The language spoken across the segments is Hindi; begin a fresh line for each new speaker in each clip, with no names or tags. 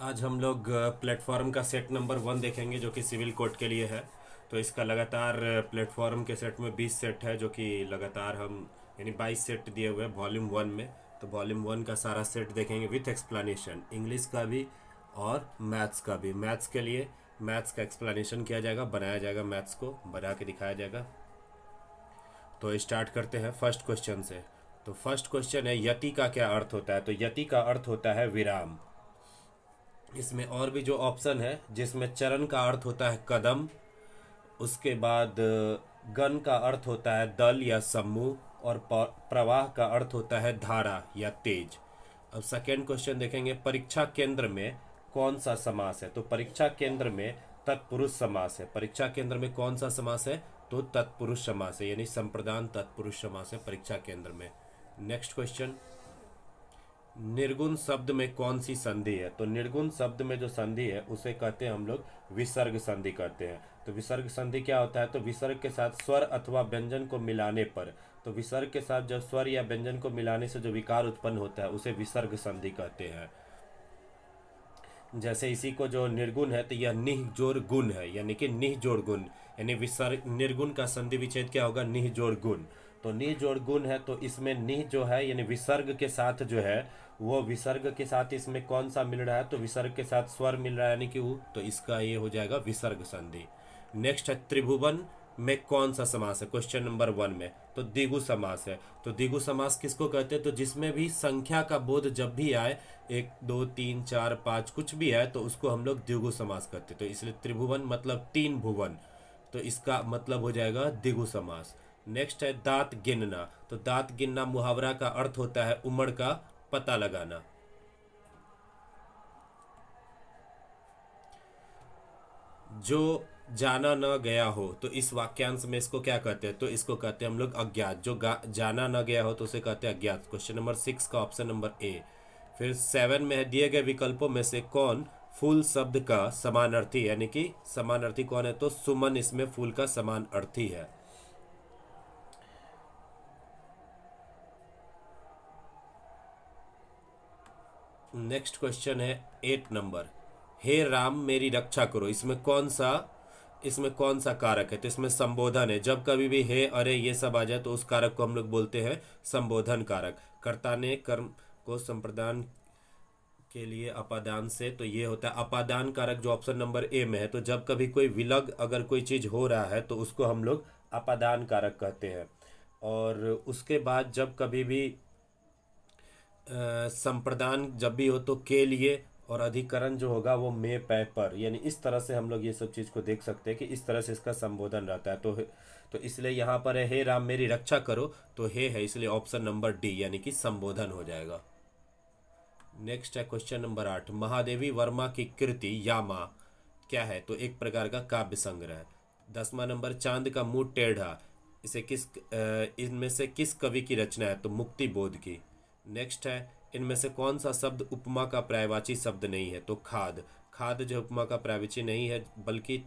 आज हम लोग प्लेटफॉर्म का सेट नंबर 1 देखेंगे जो कि सिविल कोड के लिए है। तो इसका लगातार प्लेटफॉर्म के सेट में 20 सेट है जो कि लगातार हम यानी 22 सेट दिए हुए हैं वॉल्यूम 1 में। तो वॉल्यूम 1 का सारा सेट देखेंगे विथ एक्सप्लेनेशन, इंग्लिश का भी और मैथ्स का भी। मैथ्स के लिए मैथ्स का एक्सप्लेनेशन किया जाएगा, बनाया जाएगा, मैथ्स को बना के दिखाया जाएगा। तो स्टार्ट करते हैं फर्स्ट क्वेश्चन से। तो फर्स्ट क्वेश्चन है यति का क्या अर्थ होता है। तो यति का अर्थ होता है विराम। इसमें और भी जो ऑप्शन है जिसमें चरण का अर्थ होता है कदम, उसके बाद गण का अर्थ होता है दल या समूह, और प्रवाह का अर्थ होता है धारा या तेज। अब सेकेंड क्वेश्चन देखेंगे परीक्षा केंद्र में कौन सा समास है। तो परीक्षा केंद्र में तत्पुरुष समास है। परीक्षा केंद्र में कौन सा समास है, तो तत्पुरुष समास है, यानी संप्रदान तत्पुरुष समास है परीक्षा केंद्र में। नेक्स्ट क्वेश्चन, निर्गुण शब्द में कौन सी संधि है। तो निर्गुण शब्द में जो संधि है उसे कहते हैं हम लोग विसर्ग संधि कहते हैं। तो विसर्ग संधि क्या होता है, तो विसर्ग के साथ स्वर अथवा व्यंजन को मिलाने पर, तो विसर्ग के साथ जब स्वर या व्यंजन को मिलाने से जो विकार उत्पन्न होता है उसे विसर्ग संधि कहते हैं। जैसे इसी को जो निर्गुण है तो यह निह जोड़ गुण है, यानी कि निह जोड़ गुण, यानी विसर्ग निर्गुण का संधि विच्छेद क्या होगा, निह जोड़ गुण। तो निह जोड़ गुण है तो इसमें निह जो है यानी विसर्ग के साथ जो है वो विसर्ग के साथ इसमें कौन सा मिल रहा है, तो विसर्ग के साथ स्वर मिल रहा है यानी कि वो, तो इसका ये हो जाएगा विसर्ग संधि। नेक्स्ट है त्रिभुवन में कौन सा समास है। क्वेश्चन नंबर 1 में तो द्विगु समास है। तो द्विगु समास किसको कहते हैं, तो जिसमें भी संख्या का बोध जब भी आए, 1 2 3 4 5 कुछ भी है तो उसको हम लोग द्विगु समास करते हैं। तो इसलिए त्रिभुवन मतलब 3 भुवन, तो इसका मतलब हो जाएगा द्विगु समास। नेक्स्ट है दांत गिनना। तो दांत गिनना मुहावरा का अर्थ होता है उम्र का पता लगाना। जो जाना न गया हो, तो इस वाक्यांश में इसको क्या कहते हैं, तो इसको कहते हैं हम लोग अज्ञात। जो जाना न गया हो तो उसे कहते हैं अज्ञात। क्वेश्चन नंबर 6 का ऑप्शन नंबर ए। फिर 7 में है दिए गए विकल्पों में से कौन फूल शब्द का समानार्थी, यानी कि समानार्थी कौन है, तो सुमन इसमें फूल का समानार्थी है। नेक्स्ट क्वेश्चन है 8 नंबर, हे राम मेरी रक्षा करो। इसमें कौन सा कारक है, तो इसमें संबोधन है। जब कभी भी हे अरे ये सब आ जाए तो उस कारक को हम लोग बोलते हैं संबोधन कारक। कर्ता ने कर्म को संप्रदान के लिए अपादान से, तो ये होता है अपादान कारक जो ऑप्शन नंबर ए में है। तो जब कभी कोई विलग अगर कोई चीज हो रहा है तो उसको हम लोग अपादान कारक कहते हैं। और उसके बाद जब कभी भी संप्रदान जब भी हो तो के लिए, और अधिकरण जो होगा वो मे पै पर, यानी इस तरह से हम लोग ये सब चीज़ को देख सकते हैं कि इस तरह से इसका संबोधन रहता है। तो इसलिए यहाँ पर है हे राम मेरी रक्षा करो, तो हे है इसलिए ऑप्शन नंबर डी यानी कि संबोधन हो जाएगा। नेक्स्ट है क्वेश्चन नंबर 8, महादेवी वर्मा की कृति यामा क्या है, तो एक प्रकार का काव्य संग्रह है। 10वां नंबर, चांद का मुंह टेढ़ा, इनमें से किस कवि की रचना है, तो मुक्ति बोध की। नेक्स्ट है इनमें से कौन सा शब्द उपमा का पर्यायवाची शब्द नहीं है, तो खाद। खाद जो उपमा का पर्यायवाची नहीं है, बल्कि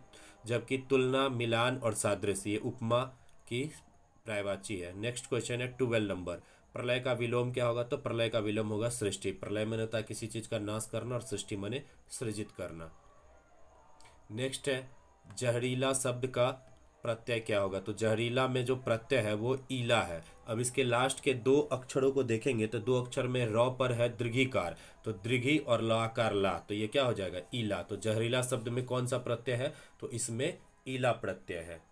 जबकि तुलना, मिलान और सादृश्य ये उपमा की पर्यायवाची है। नेक्स्ट क्वेश्चन है 12 नंबर, प्रलय का विलोम क्या होगा, तो प्रलय का विलोम होगा सृष्टि। प्रलय मैंने होता है किसी चीज का नाश करना और सृष्टि मैंने सृजित करना। नेक्स्ट है जहरीला शब्द का प्रत्यय क्या होगा, तो जहरीला में जो प्रत्यय है वो ईला है। अब इसके लास्ट के 2 अक्षरों को देखेंगे तो 2 अक्षर में र पर है दीर्घिकार, तो दीर्घी और लाकार ला, तो ये क्या हो जाएगा ईला। तो जहरीला शब्द में कौन सा प्रत्यय है, तो इसमें ईला प्रत्यय है।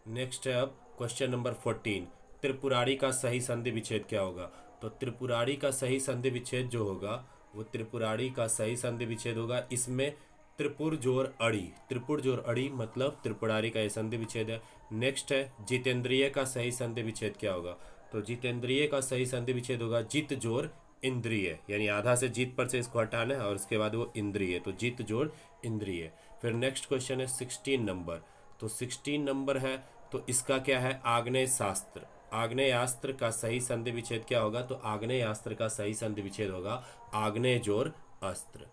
नेक्स्ट है अब क्वेश्चन नंबर 14, त्रिपुरारी का सही संधि विच्छेद क्या होगा। तो त्रिपुरारी का सही संधि विच्छेद जो होगा वो त्रिपुरारी का सही संधि विच्छेद होगा, इसमें त्रिपुर जोर अड़ी, त्रिपुर जोर अड़ी मतलब त्रिपुरारी का यह संधि विच्छेद है। नेक्स्ट है जितेंद्रिय का सही संधि विच्छेद क्या होगा, तो जितेंद्रिय का सही संधि विच्छेद होगा जित जोर इंद्रिय, यानी आधा से जीत पर से इसको हटाना है और उसके बाद वो इंद्रिय, तो जित जोड़ इंद्रिय। फिर नेक्स्ट क्वेश्चन है 16 नंबर, तो 16 नंबर है तो इसका क्या है आग्नेय शास्त्र। आग्नेयास्त्र का सही संधि विच्छेद क्या होगा? तो आग्नेयास्त्र का सही संधि विच्छेद होगा आग्नेयजोर अस्त्र।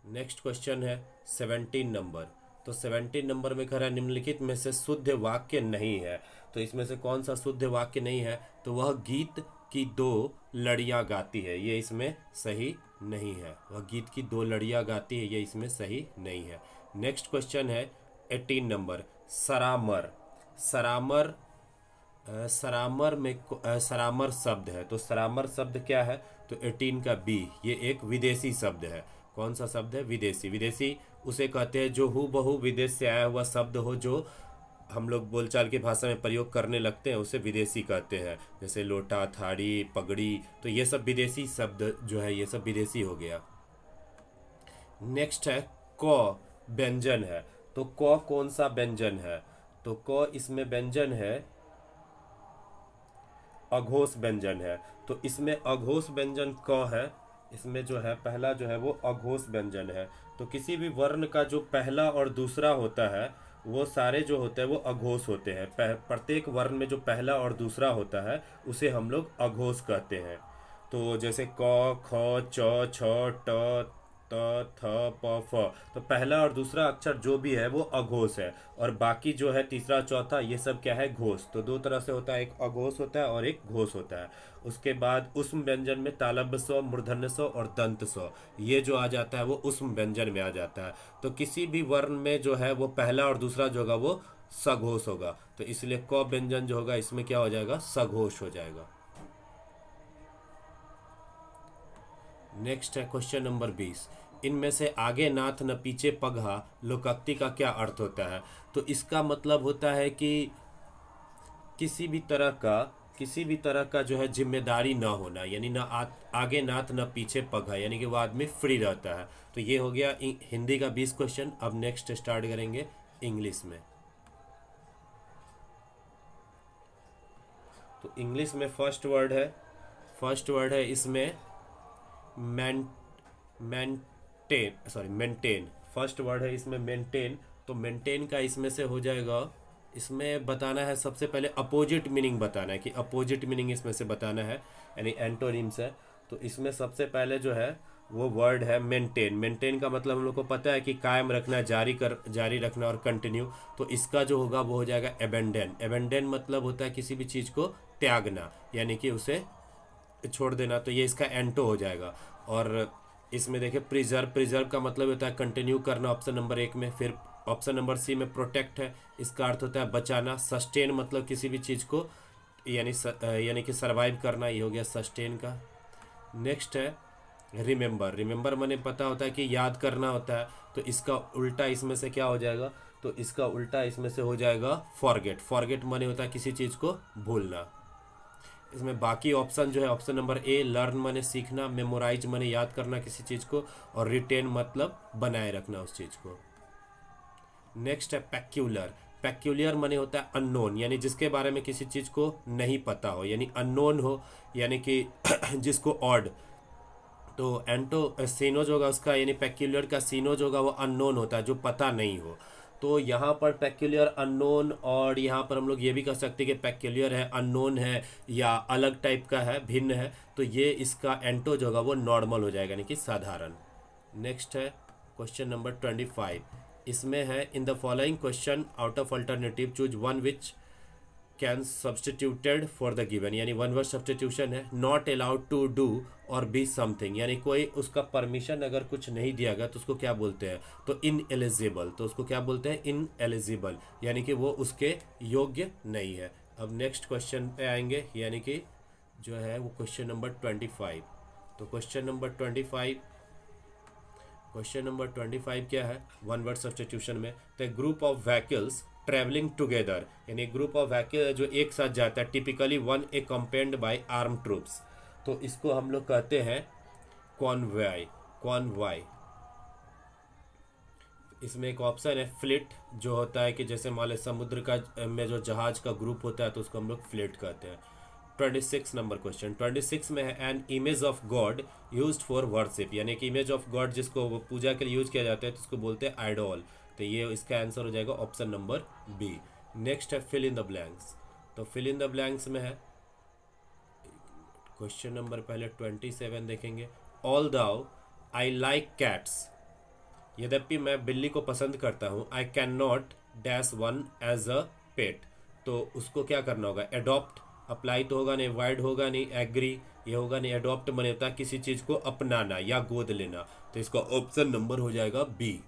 नेक्स्ट क्वेश्चन है 17 नंबर। तो 17 नंबर में कह रहा है निम्नलिखित में से शुद्ध वाक्य नहीं है। तो इसमें से कौन सा शुद्ध वाक्य नहीं है? तो वह गीत की दो लड़ियां गाती है, ये इसमें सही नहीं है। वह गीत की दो लड़ियां गाती है, ये इसमें सही नहीं है। नेक्स्ट क्वेश्चन है 18 नंबर। सरामर। सरामर सरामर में सरामर शब्द है। तो सरामर शब्द क्या है? तो 18 का बी, ये एक विदेशी शब्द है। कौन सा शब्द है? विदेशी। विदेशी उसे कहते हैं जो हूबहू विदेश से आया हुआ शब्द हो, जो हम लोग बोलचाल की भाषा में प्रयोग करने लगते हैं, उसे विदेशी कहते हैं। जैसे लोटा, थाड़ी, पगड़ी, तो ये सब विदेशी शब्द जो है, ये सब विदेशी हो गया। नेक्स्ट है क व्यंजन है। तो क कौन सा व्यंजन है? तो क इसमें व्यंजन है अघोष व्यंजन है। तो इसमें अघोष व्यंजन क है। इसमें जो है पहला जो है वो अघोष व्यंजन है। तो किसी भी वर्ण का जो पहला और दूसरा होता है वो सारे जो होते हैं वो अघोष होते हैं। प्रत्येक वर्ण में जो पहला और दूसरा होता है उसे हम लोग अघोष कहते हैं। तो जैसे क, ख, च, छ, ट, त, थ, प, फ, तो पहला और दूसरा अक्षर जो भी है वो अघोष है, और बाकी जो है तीसरा चौथा ये सब क्या है? घोष। तो दो तरह से होता है, एक अघोष होता है और एक घोष होता है। उसके बाद उष्म व्यंजन में तालव्य स्व, मूर्धन्य स्व और दंत स्व, ये जो आ जाता है वो उष्म व्यंजन में आ जाता है। तो किसी भी वर्ण में जो है वो पहला और दूसरा जो होगा वो सघोष होगा। तो इसलिए क व्यंजन जो होगा इसमें क्या हो जाएगा? सघोष हो जाएगा। नेक्स्ट है क्वेश्चन नंबर 20। इनमें से आगे नाथ न पीछे पगहा लोकोक्ति का क्या अर्थ होता है? तो इसका मतलब होता है कि किसी भी तरह का जो है जिम्मेदारी ना होना, यानी ना आगे नाथ न पीछे पगहा, यानी कि वो आदमी फ्री रहता है। तो ये हो गया हिंदी का 20 क्वेश्चन। अब नेक्स्ट स्टार्ट करेंगे इंग्लिश में। तो इंग्लिश में फर्स्ट वर्ड है इसमें मेंटेन। फर्स्ट वर्ड है इसमें मेंटेन। तो मेंटेन का इसमें से हो जाएगा, इसमें बताना है सबसे पहले अपोजिट मीनिंग बताना है, कि अपोजिट मीनिंग इसमें से बताना है, यानी एंटोनिम्स है। तो इसमें सबसे पहले जो है वो वर्ड है मेंटेन। मेंटेन का मतलब हम लोग को पता है कि कायम रखना, जारी रखना और कंटिन्यू। तो इसका जो होगा वो हो जाएगा एबेंडन। एबेंडन मतलब होता है किसी भी चीज़ को त्यागना, यानी कि उसे छोड़ देना। तो ये इसका एंटो हो जाएगा। और इसमें देखिए प्रिजर्व का मतलब होता है कंटिन्यू करना, ऑप्शन नंबर 1 में। फिर ऑप्शन नंबर सी में प्रोटेक्ट है, इसका अर्थ होता है बचाना। सस्टेन मतलब किसी भी चीज़ को यानी कि सरवाइव करना, ये हो गया सस्टेन का। नेक्स्ट है रिमेंबर माने पता होता है कि याद करना होता है। तो इसका उल्टा इसमें से क्या हो जाएगा? तो इसका उल्टा इसमें से हो जाएगा फॉरगेट माने होता है किसी चीज़ को भूलना। इसमें बाकी ऑप्शन जो है, ऑप्शन नंबर ए लर्न माने सीखना, मेमोराइज माने याद करना किसी चीज़ को, और रिटेन मतलब बनाए रखना उस चीज़ को। नेक्स्ट है पैक्यूलियर माने होता है अननोन, यानी जिसके बारे में किसी चीज़ को नहीं पता हो, यानी अननोन हो, यानी कि जिसको ऑड। तो एंटो सीनो जो होगा उसका, यानी पैक्यूलियर का सीनो जो होगा वो अननोन होता है, जो पता नहीं हो। तो यहाँ पर पैक्यूलियर अननोन, और यहाँ पर हम लोग ये भी कह सकते हैं कि पैक्यूलियर है, अननोन है, या अलग टाइप का है, भिन्न है। तो ये इसका एंटो जो होगा वो नॉर्मल हो जाएगा, यानी कि साधारण। नेक्स्ट है क्वेश्चन नंबर 25। इसमें है in the following question out of alternative choose one which can substituted for the given, यानी वन वर्ड सब्सटीट्यूशन है। नॉट अलाउड टू डू और बी समथिंग, यानी कोई उसका परमिशन अगर कुछ नहीं दिया गया तो उसको क्या बोलते हैं? तो इनएलिजिबल। तो उसको क्या बोलते हैं? इनएलिजिबल, यानी कि वो उसके योग्य नहीं है। अब नेक्स्ट क्वेश्चन पे आएंगे, यानी कि जो है वो क्वेश्चन नंबर 25। तो क्वेश्चन नंबर 25 क्या है? वन वर्ड सब्सटीट्यूशन में the group of vehicles travelling together, यानी ग्रुप ऑफ व्हीकल जो एक साथ जाता है, typically one accompanied by arm troops. तो इसको हम लोग कहते हैं कॉन्वॉय। इसमें एक ऑप्शन है फ्लीट, जो होता है कि जैसे मान लो समुद्र का में जो जहाज का ग्रुप होता है तो उसको हम लोग फ्लीट कहते हैं। 26 नंबर क्वेश्चन 26 में है an image of God used for worship, यानी कि इमेज ऑफ गॉड जिसको वो पूजा के लिए यूज किया जाता है तो उसको बोलते हैं आइडॉल। तो ये इसका आंसर हो जाएगा ऑप्शन नंबर बी, नेक्स्ट है फिल इन द ब्लैंक्स। तो फिल इन द ब्लैंक्स में है क्वेश्चन नंबर पहले 27 देखेंगे। Although I like cats, यद्यपि मैं बिल्ली को पसंद करता हूँ। I cannot dash one as a pet, तो उसको क्या करना होगा, एडॉप्ट। अप्लाई तो होगा नहीं, वाइड होगा नहीं, एग्री ये होगा नहीं, एडॉप्ट मने होता है किसी चीज़ को अपनाना या गोद लेना, तो इसका ऑप्शन नंबर हो जाएगा बी।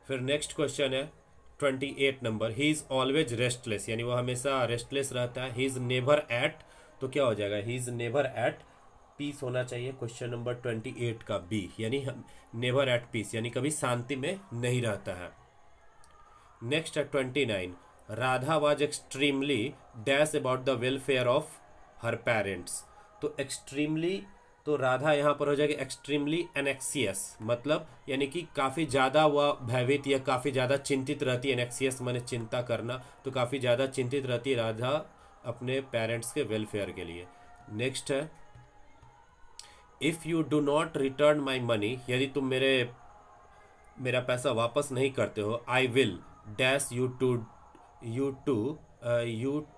फिर नेक्स्ट क्वेश्चन है 28 number. He is always restless, यानी वो हमेशा रेस्टलेस रहता है। ही इज़ नेवर एट, तो क्या हो जाएगा, he is never at peace होना चाहिए क्वेश्चन नंबर 28 का बी, यानी नेवर एट पीस यानी कभी शांति में नहीं रहता है। नेक्स्ट है 29। Radha was extremely dash about the welfare of her parents, तो एक्सट्रीमली, तो राधा यहाँ पर हो जाएगी एक्सट्रीमली एनेक्सियस, मतलब यानी कि काफ़ी ज़्यादा वह भयभीत या काफ़ी ज़्यादा चिंतित रहती है। एनेक्सियस माने चिंता करना, तो काफ़ी ज़्यादा चिंतित रहती है राधा अपने पेरेंट्स के वेलफेयर के लिए। नेक्स्ट है if you do not return my money, यदि तुम मेरा पैसा वापस नहीं करते हो, I will dash you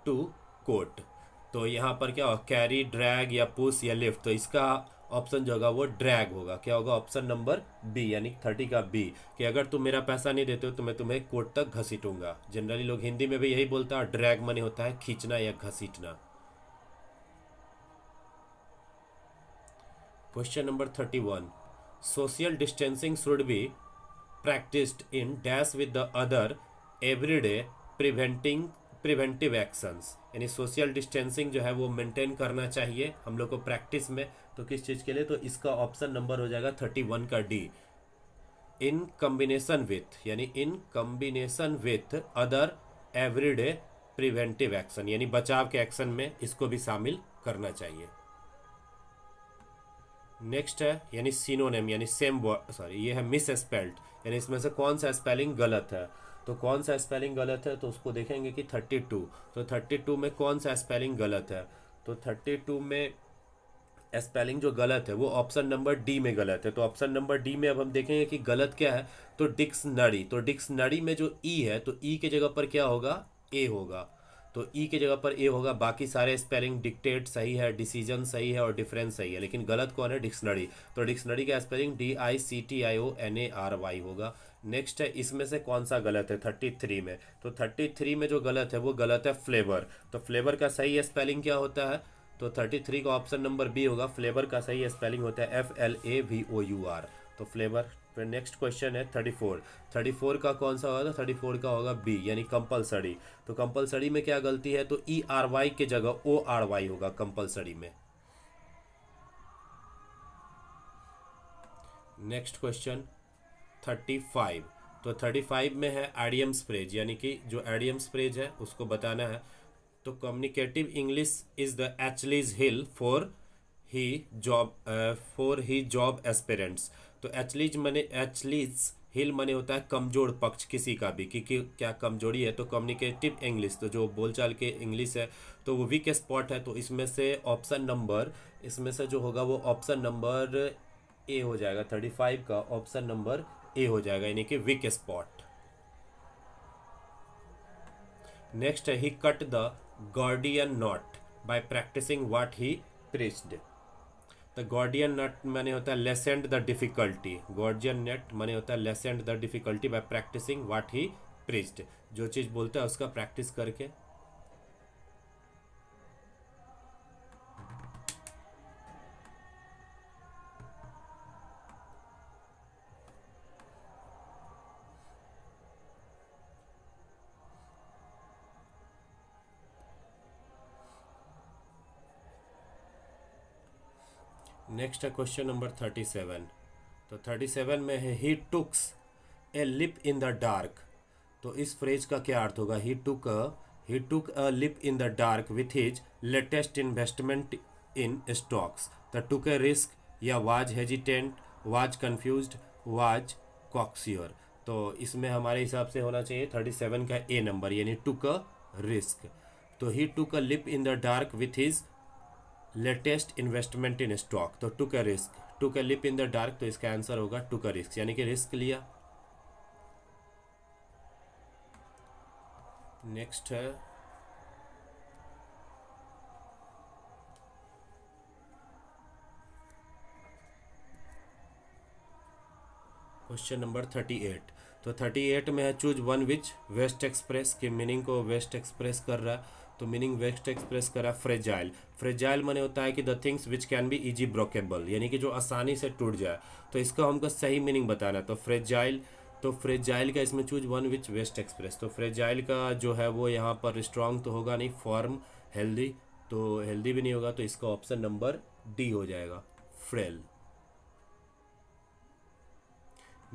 to court, तो यहाँ पर क्या होगा, कैरी, ड्रैग या पुश या लिफ्ट, तो इसका ऑप्शन जो होगा वो ड्रैग होगा। क्या होगा, ऑप्शन नंबर बी, यानी 30 का बी, कि अगर तुम मेरा पैसा नहीं देते हो तो मैं तुम्हें कोर्ट तक घसीटूंगा। जनरली लोग हिंदी में भी यही बोलता है, ड्रैग मनी होता है खींचना या घसीटना। Question number 31। Social distancing should be practiced in dash with the other everyday preventive actions, यानी सोशल डिस्टेंसिंग जो है वो मेंटेन करना चाहिए हम लोग को प्रैक्टिस में, तो किस चीज़ के लिए, तो इसका ऑप्शन नंबर हो जाएगा 31 का डी। इन कॉम्बिनेशन विथ, यानी in combination with other everyday preventive action, यानी बचाव के एक्शन में इसको भी शामिल करना चाहिए। नेक्स्ट है यानी सिनोनिम, यानी सेम वर्ड, सॉरी ये है मिस स्पेल्ड, यानी इसमें से कौन सा स्पेलिंग गलत है, तो कौन सा स्पेलिंग गलत है, तो उसको देखेंगे कि 32, तो 32 में कौन सा स्पेलिंग गलत है, तो 32 में स्पेलिंग जो गलत है वो ऑप्शन नंबर डी में गलत है। तो ऑप्शन नंबर डी में अब हम देखेंगे कि गलत क्या है, तो डिक्शनरी, तो डिक्शनरी में जो ई है तो ई के जगह पर क्या होगा, ए होगा, तो ई की जगह पर ए होगा। बाकी सारे स्पेलिंग डिक्टेट सही है, डिसीजन सही है और डिफरेंस सही है, लेकिन गलत कौन है, डिक्शनरी, तो डिक्शनरी का स्पेलिंग DICTIONARY होगा। नेक्स्ट है इसमें से कौन सा गलत है 33 में, तो 33 में जो गलत है वो गलत है फ्लेवर, तो फ्लेवर का सही स्पेलिंग क्या होता है, तो 33 का ऑप्शन नंबर बी होगा, फ्लेवर का सही स्पेलिंग होता है FLAVOUR, तो फ्लेवर। फिर नेक्स्ट क्वेश्चन है 34 का कौन सा होगा, तो 34 का होगा बी, यानी कंपलसरी, तो कंपलसरी में क्या गलती है, तो ERY के जगह ORY होगा कंपलसरी में। नेक्स्ट क्वेश्चन 35, तो 35 में है एडियम्स फ्रेज, यानी कि जो एडियम्स फ्रेज है उसको बताना है। तो communicative English is the Achilles heel for the job aspirants, तो एचलीज हिल मने होता है कमजोर पक्ष किसी का भी, कि क्या कमजोरी है, तो कम्युनिकेटिव इंग्लिश, तो जो बोलचाल के इंग्लिश है तो वो वीक स्पॉट है, तो इसमें से ऑप्शन नंबर, इसमें से जो होगा वो ऑप्शन नंबर ए हो जाएगा, 35 का ऑप्शन नंबर ए हो जाएगा, यानी कि वीक स्पॉट। नेक्स्ट है he cut the Gordian knot by practising what he preached, the Gordian knot माने होता है lessened the difficulty, Gordian knot माने होता है lessened the difficulty by practising what he preached, जो चीज़ बोलता है उसका प्रैक्टिस करके। नेक्स्ट है क्वेश्चन नंबर 37, तो 37 में है he takes a leap in the dark, तो इस फ्रेज का क्या अर्थ होगा, he took a leap in the dark with his latest investment in stocks, the took a risk या was hesitant, was confused, was कॉक्सियर, तो इसमें हमारे हिसाब से होना चाहिए 37 का ए नंबर, यानी टुक अ रिस्क, तो he took a leap in the dark with his latest investment in stock, तो took a risk, took a leap in the dark, तो इसका आंसर होगा टुक अ रिस्क, यानी कि रिस्क लिया। नेक्स्ट है क्वेश्चन नंबर 38। तो 38 में है choose one which best express की मीनिंग को वेस्ट एक्सप्रेस कर रहा है। तो मीनिंग वेस्ट एक्सप्रेस कर रहा है फ्रेजाइल। फ्रेजाइल माने होता है कि the things which can be easy breakable, यानी कि जो आसानी से टूट जाए। तो इसका हमको सही मीनिंग बताना है। तो फ्रेजाइल, तो फ्रेजाइल का इसमें choose one which best express. तो फ्रेजाइल का जो है वो यहाँ पर स्ट्रांग तो होगा नहीं, फॉर्म, हेल्दी, तो हेल्दी भी नहीं होगा। तो इसका ऑप्शन नंबर डी हो जाएगा, फ्रेल।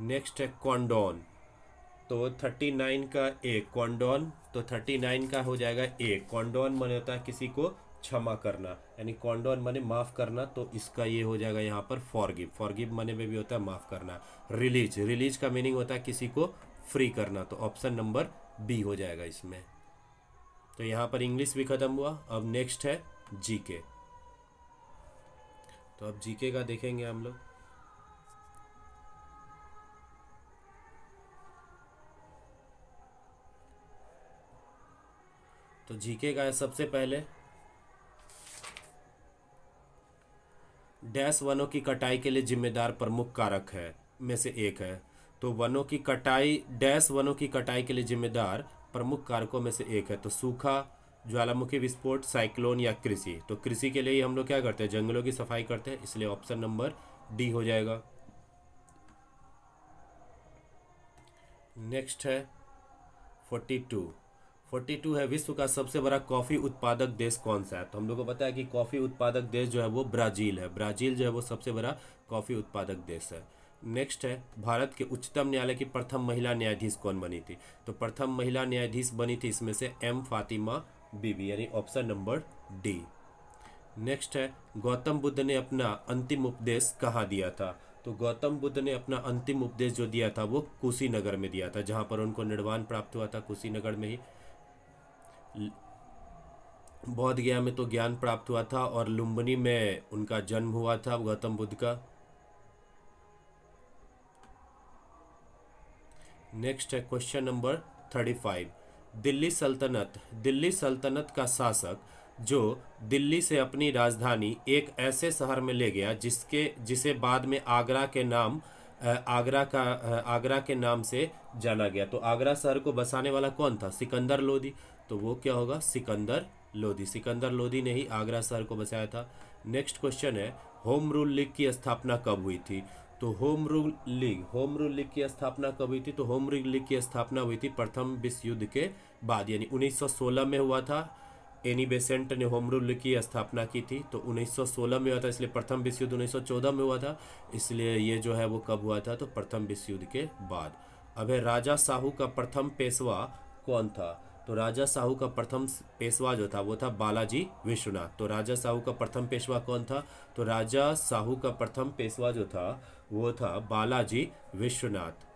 नेक्स्ट है कॉन्डोन। तो 39 का ए कॉन्डोन, तो 39 का हो जाएगा ए। कॉन्डोन माने होता है किसी को क्षमा करना, यानी कॉन्डोन माने माफ करना। तो इसका ये हो जाएगा यहाँ पर फॉरगिव। फॉरगिव माने में भी होता है माफ करना। रिलीज, रिलीज का मीनिंग होता है किसी को फ्री करना। तो ऑप्शन नंबर बी हो जाएगा इसमें। तो यहाँ पर इंग्लिश भी खत्म हुआ। अब नेक्स्ट है जीके। तो अब जीके का देखेंगे हम लोग। तो जीके का है सबसे पहले, डैश वनों की कटाई के लिए जिम्मेदार प्रमुख कारक है में से एक है। तो वनों की कटाई, डैश वनों की कटाई के लिए जिम्मेदार प्रमुख कारकों में से एक है। तो सूखा, ज्वालामुखी विस्फोट, साइक्लोन या कृषि। तो कृषि के लिए ही हम लोग क्या करते हैं, जंगलों की सफाई करते हैं, इसलिए ऑप्शन नंबर डी हो जाएगा। नेक्स्ट है 42। 42 है विश्व का सबसे बड़ा कॉफ़ी उत्पादक देश कौन सा है। तो हम लोग को पता है कि कॉफ़ी उत्पादक देश जो है वो ब्राज़ील है। ब्राज़ील जो है वो सबसे बड़ा कॉफ़ी उत्पादक देश है। नेक्स्ट है भारत के उच्चतम न्यायालय की प्रथम महिला न्यायाधीश कौन बनी थी। तो प्रथम महिला न्यायाधीश बनी थी इसमें से एम फातिमा बीबी, यानी ऑप्शन नंबर डी। नेक्स्ट है गौतम बुद्ध ने अपना अंतिम उपदेश कहाँ दिया था। तो गौतम बुद्ध ने अपना अंतिम उपदेश जो दिया था वो कुशीनगर में दिया था, जहाँ पर उनको निर्वाण प्राप्त हुआ था, कुशीनगर में ही। बौद्ध गया में तो ज्ञान प्राप्त हुआ था, और लुम्बिनी में उनका जन्म हुआ था गौतम बुद्ध का। नेक्स्ट है क्वेश्चन नंबर 35। दिल्ली सल्तनत का शासक जो दिल्ली से अपनी राजधानी एक ऐसे शहर में ले गया जिसे बाद में आगरा के नाम से जाना गया। तो आगरा शहर को बसाने वाला कौन था, सिकंदर लोदी। तो वो क्या होगा, सिकंदर लोदी। सिकंदर लोदी ने ही आगरा शहर को बसाया था। नेक्स्ट क्वेश्चन है होम रूल लीग की स्थापना कब हुई थी। तो होम रूल लीग की स्थापना कब हुई थी। तो होम रूल लीग की स्थापना हुई थी प्रथम विश्व युद्ध के बाद, यानी 1916 में हुआ था। एनी बेसेंट ने होम रूल की स्थापना की थी। तो 1916 में हुआ था, इसलिए प्रथम विश्व युद्ध 1914 में हुआ था, इसलिए ये जो है वो कब हुआ था, तो प्रथम विश्व युद्ध के बाद। अब है राजा साहू का प्रथम पेशवा कौन था। तो राजा साहू का प्रथम पेशवा जो था वो था बालाजी विश्वनाथ। तो राजा साहू का प्रथम पेशवा कौन था। तो राजा साहू का प्रथम पेशवा जो था वो था बालाजी विश्वनाथ।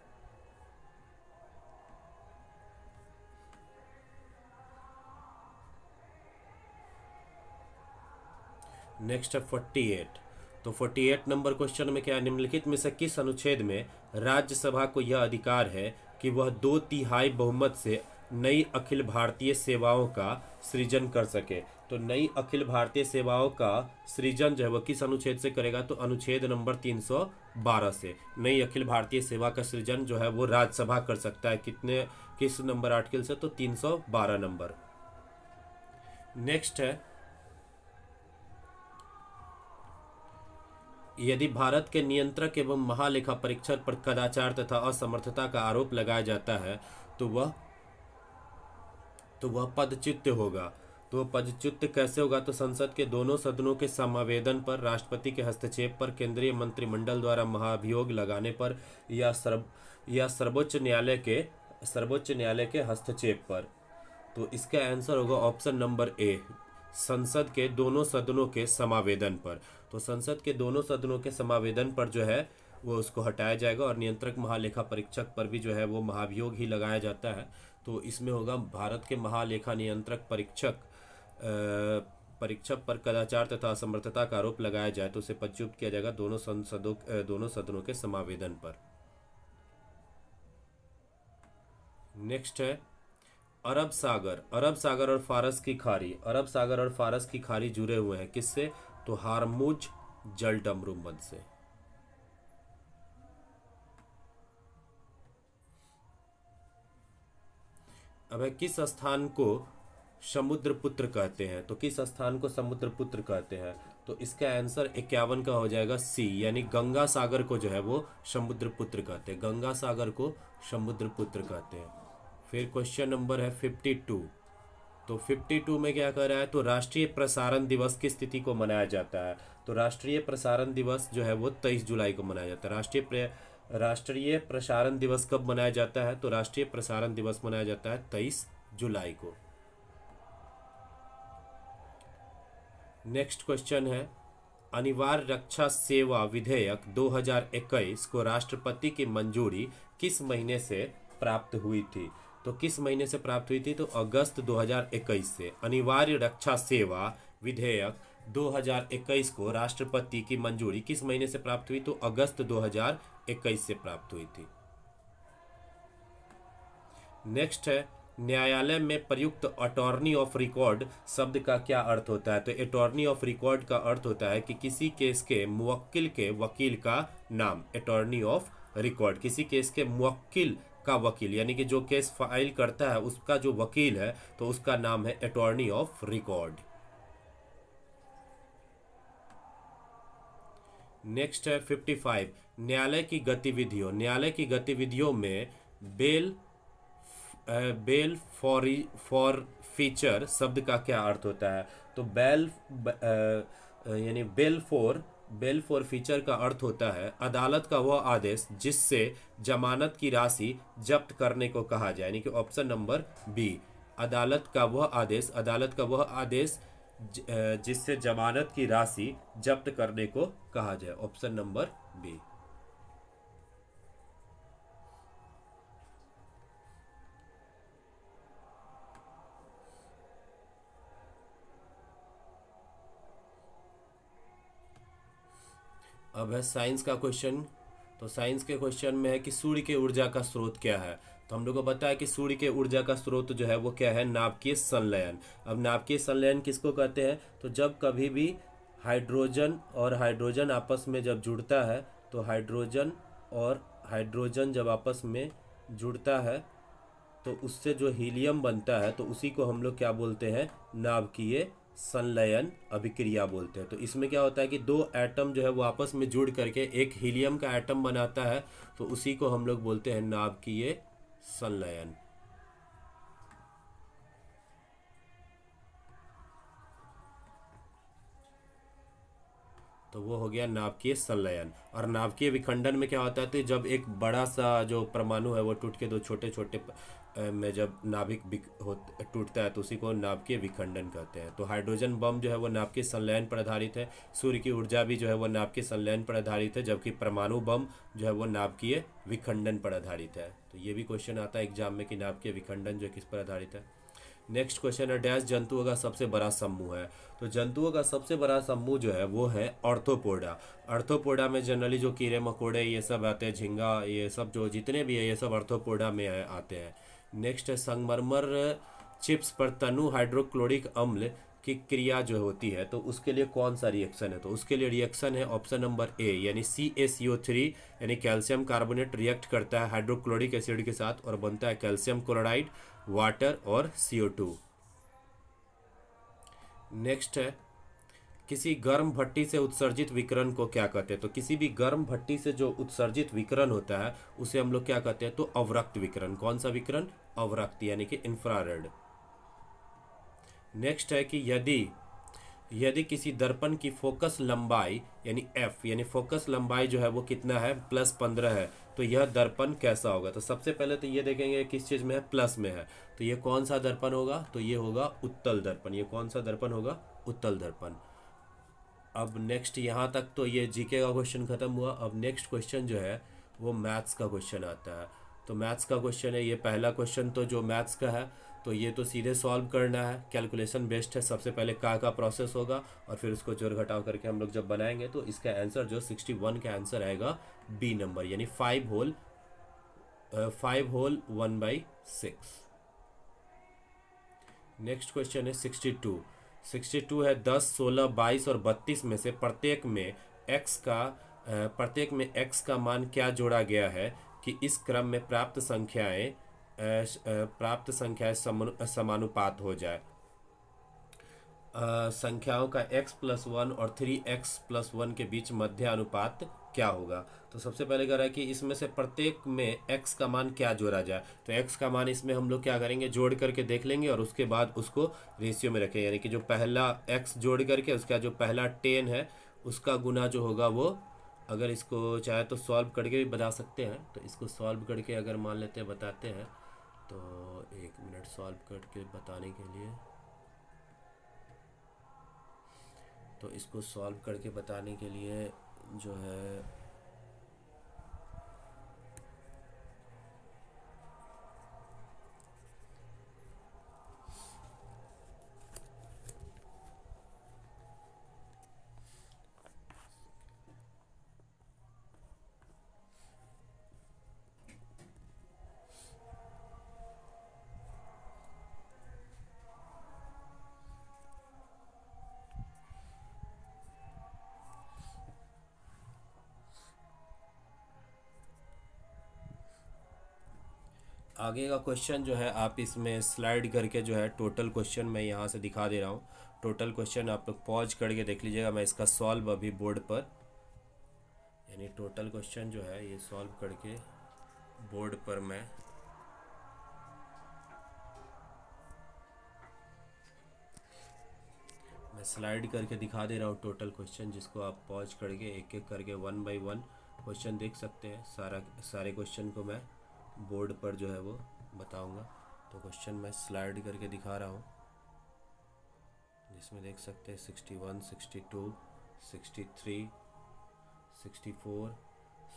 नेक्स्ट है 48। तो 48 नंबर क्वेश्चन में क्या है, निम्नलिखित में से किस अनुच्छेद में राज्यसभा को यह अधिकार है कि वह 2/3 बहुमत से नई अखिल भारतीय सेवाओं का सृजन कर सके। तो नई अखिल भारतीय सेवाओं का सृजन जो है वह किस अनुच्छेद से करेगा। तो अनुच्छेद नंबर 312 से नई अखिल भारतीय सेवा का सृजन जो है वो राज्यसभा कर सकता है। किस नंबर आर्टिकल से, तो 312 नंबर। नेक्स्ट है यदि भारत के नियंत्रक एवं महालेखा परीक्षक पर कदाचार तथा असमर्थता का आरोप लगाया जाता है तो वह पदच्युत होगा। तो पदच्युत कैसे होगा। तो संसद के दोनों सदनों के समावेदन पर, राष्ट्रपति के हस्तक्षेप पर, केंद्रीय मंत्रिमंडल द्वारा महाभियोग लगाने पर, या सर्वोच्च न्यायालय के हस्तक्षेप पर। तो इसका आंसर होगा ऑप्शन नंबर ए, संसद के दोनों सदनों के समावेदन पर। तो संसद के दोनों सदनों के समावेदन पर जो है वो उसको हटाया जाएगा, और नियंत्रक महालेखा परीक्षक पर भी जो है वो महाभियोग ही लगाया जाता है। तो इसमें होगा भारत के महालेखा नियंत्रक परीक्षक पर कदाचार तथा असमर्थता का आरोप लगाया जाए तो उसे पदच्युत किया जाएगा दोनों सदनों के समावेदन पर। नेक्स्ट है अरब सागर और फारस की खाड़ी, अरब सागर और फारस की खाड़ी जुड़े हुए हैं किससे? तो हारमुज जलडमरूमंद से। अब है किस स्थान को समुद्रपुत्र कहते हैं? तो किस स्थान को समुद्रपुत्र कहते हैं? तो इसका आंसर 51 का हो जाएगा सी, यानी गंगा सागर को जो है वो समुद्रपुत्र कहते हैं, गंगा सागर को समुद्रपुत्र कहते हैं। फिर क्वेश्चन नंबर है 52। तो 52 में क्या कर रहा है? तो राष्ट्रीय प्रसारण दिवस किस तिथि को मनाया जाता है? तो राष्ट्रीय प्रसारण दिवस जो है वो 23 जुलाई को मनाया जाता है। राष्ट्रीय प्रसारण दिवस कब मनाया जाता है? तो राष्ट्रीय प्रसारण दिवस मनाया जाता है 23 जुलाई को। नेक्स्ट क्वेश्चन है, अनिवार्य रक्षा सेवा विधेयक 2021 को राष्ट्रपति की मंजूरी किस महीने से प्राप्त हुई थी? तो किस महीने से प्राप्त हुई थी? तो अगस्त 2021 से। अनिवार्य रक्षा सेवा विधेयक 2021 को राष्ट्रपति की मंजूरी किस महीने से प्राप्त हुई? तो अगस्त 2021 से प्राप्त हुई थी। नेक्स्ट है, न्यायालय में प्रयुक्त अटॉर्नी ऑफ रिकॉर्ड शब्द का क्या अर्थ होता है? तो अटॉर्नी ऑफ रिकॉर्ड का अर्थ होता है कि किसी केस के मुवक्किल के वकील का नाम। अटॉर्नी ऑफ रिकॉर्ड, किसी केस के मुवक्किल का वकील, यानी कि जो केस फाइल करता है उसका जो वकील है तो उसका नाम है अटॉर्नी ऑफ रिकॉर्ड। नेक्स्ट है 55, न्यायालय की गतिविधियों में बेल बेल फॉर फीचर शब्द का क्या अर्थ होता है? तो यानी बेल फॉर फीचर का अर्थ होता है अदालत का वह आदेश जिससे जमानत की राशि जब्त करने को कहा जाए, यानी कि ऑप्शन नंबर बी। अदालत का वह आदेश जिससे जमानत की राशि जब्त करने को कहा जाए, ऑप्शन नंबर बी। अब है साइंस का क्वेश्चन। तो साइंस के क्वेश्चन में है कि सूर्य के ऊर्जा का स्रोत क्या है? तो हम लोग को पता है कि सूर्य के ऊर्जा का स्रोत जो है वो क्या है? नाभिकीय संलयन। अब नाभिकीय संलयन किसको कहते हैं? तो जब कभी भी हाइड्रोजन और हाइड्रोजन आपस में जब जुड़ता है, तो हाइड्रोजन और हाइड्रोजन जब आपस में जुड़ता है तो उससे जो हीलियम बनता है तो उसी को हम लोग क्या बोलते हैं? नाभिकीय संलयन अभिक्रिया बोलते हैं। तो इसमें क्या होता है कि दो एटम जो है वो आपस में जुड़ करके एक हीलियम का एटम बनाता है, तो उसी को हम लोग बोलते हैं नाभिकीय संलयन। तो वो हो गया नाभिकीय संलयन। और नाभिकीय विखंडन में क्या होता है? तो जब एक बड़ा सा जो परमाणु है वो टूट के दो छोटे छोटे में जब नाभिक टूटता है तो उसी को नाभिकीय विखंडन कहते हैं। तो हाइड्रोजन बम जो है वो नाभिकीय संलयन पर आधारित है, सूर्य की ऊर्जा भी जो है वो नाभिकीय संलयन पर आधारित है, जबकि परमाणु बम जो है वो नाभिकीय विखंडन पर आधारित है। तो ये भी क्वेश्चन आता है एग्जाम में कि नाभिकीय विखंडन जो किस पर आधारित है। नेक्स्ट क्वेश्चन है, डैश जंतुओं का सबसे बड़ा समूह है? तो जंतुओं का सबसे बड़ा समूह जो है वो है ऑर्थोपोडा। ऑर्थोपोडा में जनरली जो कीड़े मकोड़े ये सब आते हैं, झींगा ये सब जो जितने भी है ये सब ऑर्थोपोडा में आते हैं। नेक्स्ट है, संगमरमर चिप्स पर तनु हाइड्रोक्लोरिक अम्ल की क्रिया जो होती है तो उसके लिए कौन सा रिएक्शन है? तो उसके लिए रिएक्शन है ऑप्शन नंबर ए, यानी CaCO3 यानी कैल्शियम कार्बोनेट रिएक्ट करता है हाइड्रोक्लोरिक एसिड के साथ और बनता है कैल्शियम क्लोराइड, वाटर और CO2। नेक्स्ट है, किसी गर्म भट्टी से उत्सर्जित विकिरण को क्या कहते हैं? तो किसी भी गर्म भट्टी से जो उत्सर्जित विकिरण होता है उसे हम लोग क्या कहते हैं? तो अवरक्त विकिरण। कौन सा विकिरण? अवरक्त, यानी कि इंफ्रारेड। नेक्स्ट है कि यदि किसी दर्पण की फोकस लंबाई यानी f यानी फोकस लंबाई जो है वो कितना है? +15 है, तो यह दर्पण कैसा होगा? तो सबसे पहले तो ये देखेंगे किस चीज़ में है? प्लस में है, तो ये कौन सा दर्पण होगा? तो ये होगा उत्तल दर्पण। ये कौन सा दर्पण होगा? उत्तल दर्पण। अब नेक्स्ट यहाँ तक तो ये जीके का क्वेश्चन खत्म हुआ। अब नेक्स्ट क्वेश्चन जो है वो मैथ्स का क्वेश्चन आता है। तो मैथ्स का क्वेश्चन है, ये पहला क्वेश्चन तो जो मैथ्स का है तो ये तो सीधे सॉल्व करना है, कैलकुलेशन बेस्ड है। सबसे पहले का प्रोसेस होगा और फिर उसको जोड़ घटाव करके हम लोग जब बनाएंगे तो इसका आंसर जो 61 का आंसर आएगा बी नंबर, यानी 5 होल 1/6। नेक्स्ट क्वेश्चन है 62। 62 है 10, 16, 22 और 32 में से प्रत्येक में x का मान क्या जोड़ा गया है कि इस क्रम में प्राप्त संख्याएं समानुपात हो जाए। संख्याओं का x+1 और 3x+1 के बीच मध्य अनुपात क्या होगा। तो सबसे पहले कह रहा है कि इसमें से प्रत्येक में x का मान क्या जोड़ा जाए। तो x का मान इसमें हम लोग क्या करेंगे, जोड़ करके देख लेंगे और उसके बाद उसको रेशियो में रखें, यानी कि जो पहला x जोड़ करके उसका जो पहला 10 है उसका गुना जो होगा वो, अगर इसको चाहे तो सॉल्व करके भी बता सकते हैं। तो इसको सॉल्व करके अगर मान लेते हैं बताते हैं, तो 1 मिनट सॉल्व करके बताने के लिए। तो इसको सॉल्व करके बताने के लिए जो है आगे का क्वेश्चन जो है आप इसमें स्लाइड करके जो है टोटल क्वेश्चन मैं यहाँ से दिखा दे रहा हूँ। टोटल क्वेश्चन आप लोग पॉज करके देख लीजिएगा, मैं इसका सॉल्व अभी बोर्ड पर, यानी टोटल क्वेश्चन जो है ये सॉल्व करके बोर्ड पर मैं स्लाइड करके दिखा दे रहा हूँ टोटल क्वेश्चन, जिसको आप पॉज करके एक एक करके 1 बाय 1 क्वेश्चन देख सकते हैं। सारे क्वेश्चन को मैं बोर्ड पर जो है वो बताऊंगा। तो क्वेश्चन मैं स्लाइड करके दिखा रहा हूँ, जिसमें देख सकते हैं 61, 62, 63, 64,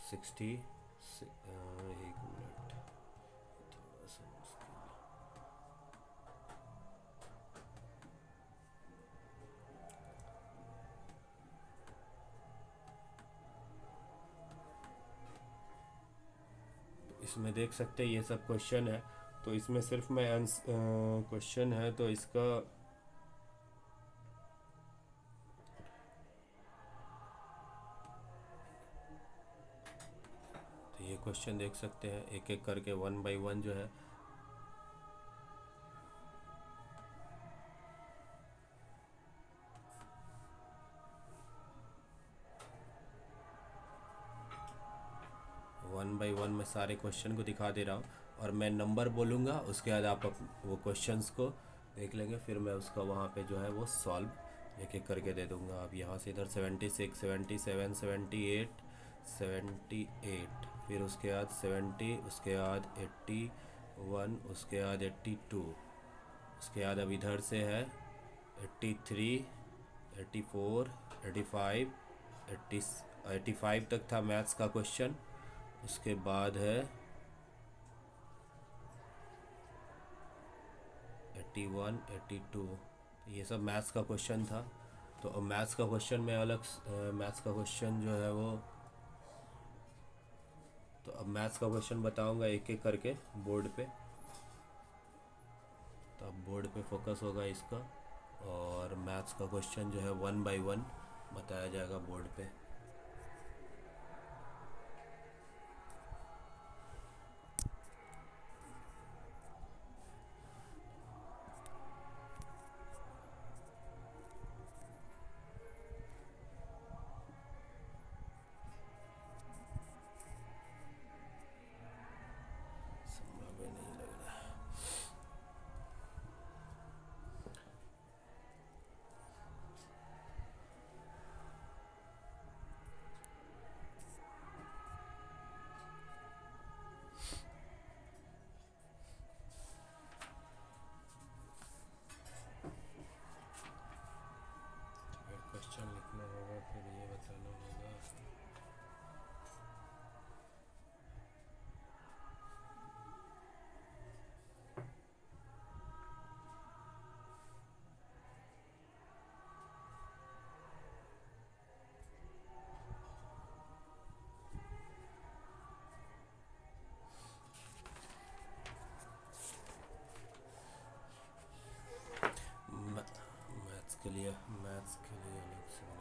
60। एक मिनट, थोड़ा सा मुश्किल। इसमें देख सकते हैं ये सब क्वेश्चन है। तो इसमें सिर्फ मैं क्वेश्चन है तो इसका तो ये क्वेश्चन देख सकते हैं एक एक करके 1 बाय 1 जो है। वन बाय वन मैं सारे क्वेश्चन को दिखा दे रहा हूँ और मैं नंबर बोलूँगा, उसके बाद आप वो क्वेश्चंस को देख लेंगे, फिर मैं उसका वहाँ पे जो है वो सॉल्व एक एक करके दे दूँगा। अब यहाँ से इधर 76, 77, 78, 78, फिर उसके बाद 70, उसके बाद 81, उसके बाद 82, उसके बाद अब इधर से है 83, 84, 85, 85 तक था मैथ्स का क्वेश्चन। उसके बाद है 81, 82, ये सब मैथ्स का क्वेश्चन था। तो अब मैथ्स का क्वेश्चन में मैथ्स का क्वेश्चन जो है वो, तो अब मैथ्स का क्वेश्चन बताऊंगा एक एक करके बोर्ड पे। तो अब बोर्ड पे फोकस होगा इसका, और मैथ्स का क्वेश्चन जो है 1 बाय 1 बताया जाएगा बोर्ड पे। संभव नहीं लग रहा है। के लिए, मैथ्स के लिए अलग से